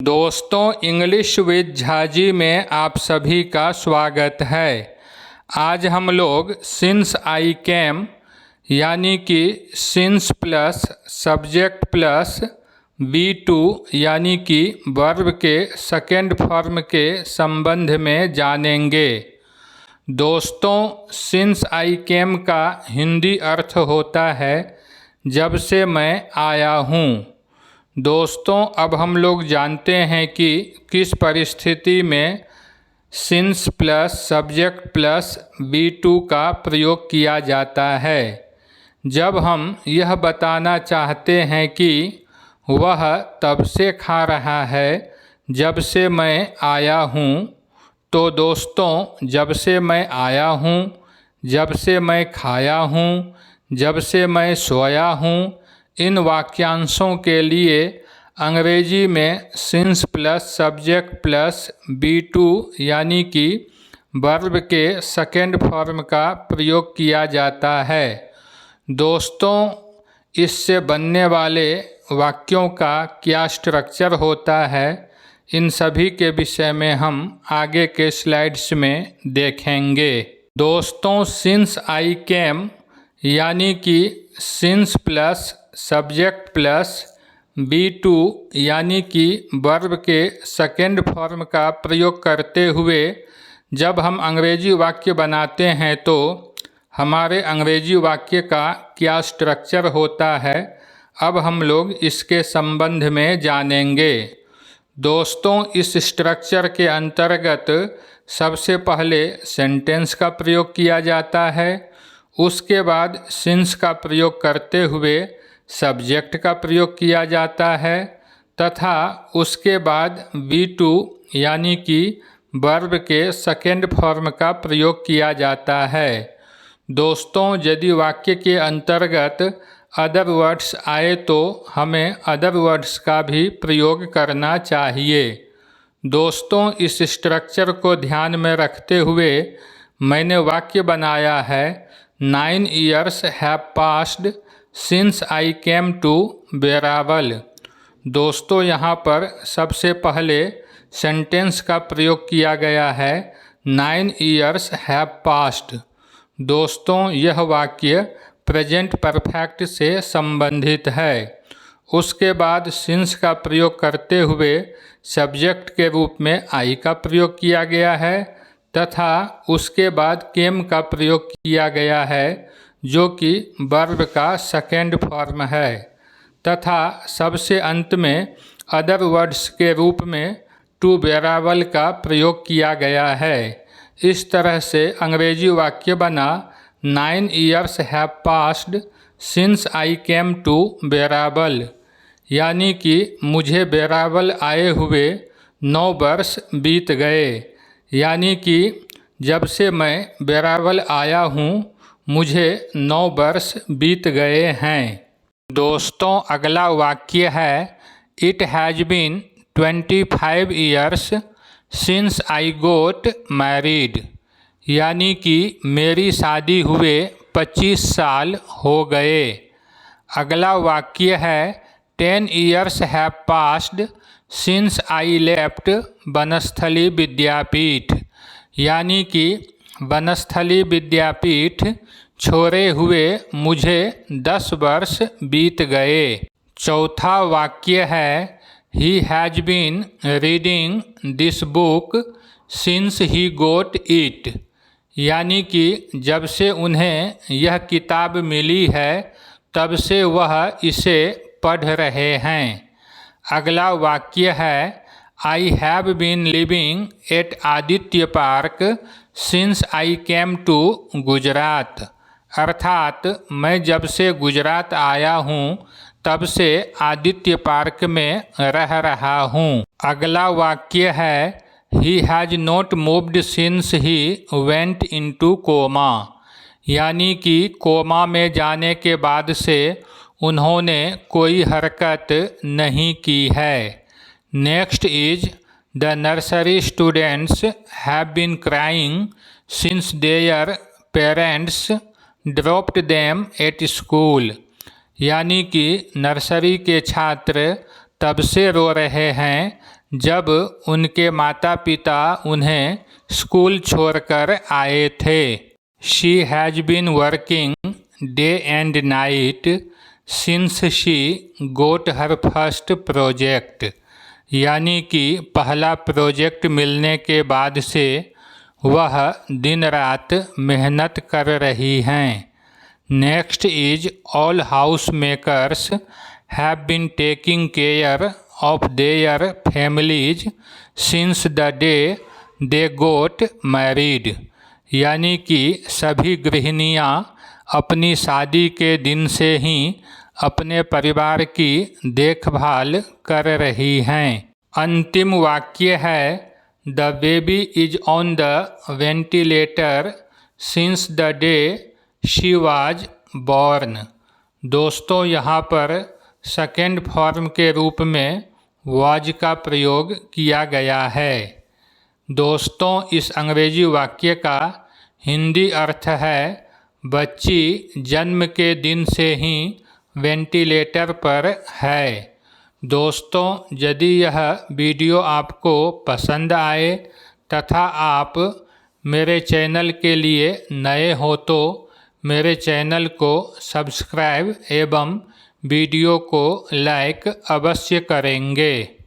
दोस्तों, English with Jhaji में आप सभी का स्वागत है। आज हम लोग सिंस आई कैम यानी कि सिंस प्लस सब्जेक्ट प्लस बी2 यानी कि वर्ब के सेकेंड फॉर्म के संबंध में जानेंगे। दोस्तों, सिंस आई कैम का हिंदी अर्थ होता है जब से मैं आया हूँ। दोस्तों, अब हम लोग जानते हैं कि किस परिस्थिति में सिंस प्लस सब्जेक्ट प्लस बी2 का प्रयोग किया जाता है। जब हम यह बताना चाहते हैं कि वह तब से खा रहा है जब से मैं आया हूँ, तो दोस्तों, जब से मैं आया हूँ, जब से मैं खाया हूँ, जब से मैं सोया हूँ, इन वाक्यांशों के लिए अंग्रेजी में सिंस प्लस सब्जेक्ट प्लस बी2 यानी कि वर्ब के सेकेंड फॉर्म का प्रयोग किया जाता है। दोस्तों, इससे बनने वाले वाक्यों का क्या स्ट्रक्चर होता है, इन सभी के विषय में हम आगे के स्लाइड्स में देखेंगे। दोस्तों, सिंस आई कैम यानी कि सिंस प्लस सब्जेक्ट प्लस बी2 यानी कि वर्ब के सेकेंड फॉर्म का प्रयोग करते हुए जब हम अंग्रेजी वाक्य बनाते हैं तो हमारे अंग्रेजी वाक्य का क्या स्ट्रक्चर होता है, अब हम लोग इसके संबंध में जानेंगे। दोस्तों, इस स्ट्रक्चर के अंतर्गत सबसे पहले सेंटेंस का प्रयोग किया जाता है, उसके बाद सिंस का प्रयोग करते हुए सब्जेक्ट का प्रयोग किया जाता है तथा उसके बाद बी2 यानी कि वर्ब के सेकेंड फॉर्म का प्रयोग किया जाता है। दोस्तों, यदि वाक्य के अंतर्गत अदर वर्ड्स आए तो हमें अदर वर्ड्स का भी प्रयोग करना चाहिए। दोस्तों, इस स्ट्रक्चर को ध्यान में रखते हुए मैंने वाक्य बनाया है 9 years have passed since I came to Veraval. दोस्तों, यहाँ पर सबसे पहले सेंटेंस का प्रयोग किया गया है 9 years have passed। दोस्तों, यह वाक्य प्रेजेंट परफेक्ट से संबंधित है। उसके बाद सिंस का प्रयोग करते हुए सब्जेक्ट के रूप में आई का प्रयोग किया गया है तथा उसके बाद केम का प्रयोग किया गया है जो कि वर्ब का सेकेंड फॉर्म है तथा सबसे अंत में अदर वर्ड्स के रूप में टू वेरावल का प्रयोग किया गया है। इस तरह से अंग्रेजी वाक्य बना 9 years have passed since I came to Veraval यानी कि मुझे वेरावल आए हुए 9 वर्ष बीत गए, यानी कि जब से मैं वेरावल आया हूँ मुझे 9 वर्ष बीत गए हैं। दोस्तों, अगला वाक्य है it has been 25 years since I got married यानी कि मेरी शादी हुए 25 साल हो गए। अगला वाक्य है 10 years have passed since I left Banasthali Vidyapith यानी कि बनस्थली विद्यापीठ छोड़े हुए मुझे 10 वर्ष बीत गए। चौथा वाक्य है he has been reading this book since he got it यानी कि जब से उन्हें यह किताब मिली है तब से वह इसे पढ़ रहे हैं। अगला वाक्य है I have been living at Aditya Park since I came to Gujarat अर्थात मैं जब से गुजरात आया हूँ तब से आदित्य पार्क में रह रहा हूँ। अगला वाक्य है he has not moved since he went into coma यानी कि कोमा में जाने के बाद से उन्होंने कोई हरकत नहीं की है। Next is the nursery students have been crying since their parents dropped them at school यानी कि नर्सरी के छात्र तब से रो रहे हैं जब उनके माता पिता उन्हें स्कूल छोड़कर आए थे। She has been working day and night since she got her first project, यानी कि पहला प्रोजेक्ट मिलने के बाद से वह दिन रात मेहनत कर रही हैं। Next is all house makers have been taking care of their families since the day they got married, यानी कि सभी गृहिणियाँ अपनी शादी के दिन से ही अपने परिवार की देखभाल कर रही हैं। अंतिम वाक्य है the baby is on the ventilator since the day she was born. दोस्तों, यहाँ पर सेकेंड फॉर्म के रूप में वाज का प्रयोग किया गया है। दोस्तों, इस अंग्रेजी वाक्य का हिंदी अर्थ है बच्ची जन्म के दिन से ही वेंटिलेटर पर है। दोस्तों, यदि यह वीडियो आपको पसंद आए तथा आप मेरे चैनल के लिए नए हो तो मेरे चैनल को सब्सक्राइब एवं वीडियो को लाइक अवश्य करेंगे।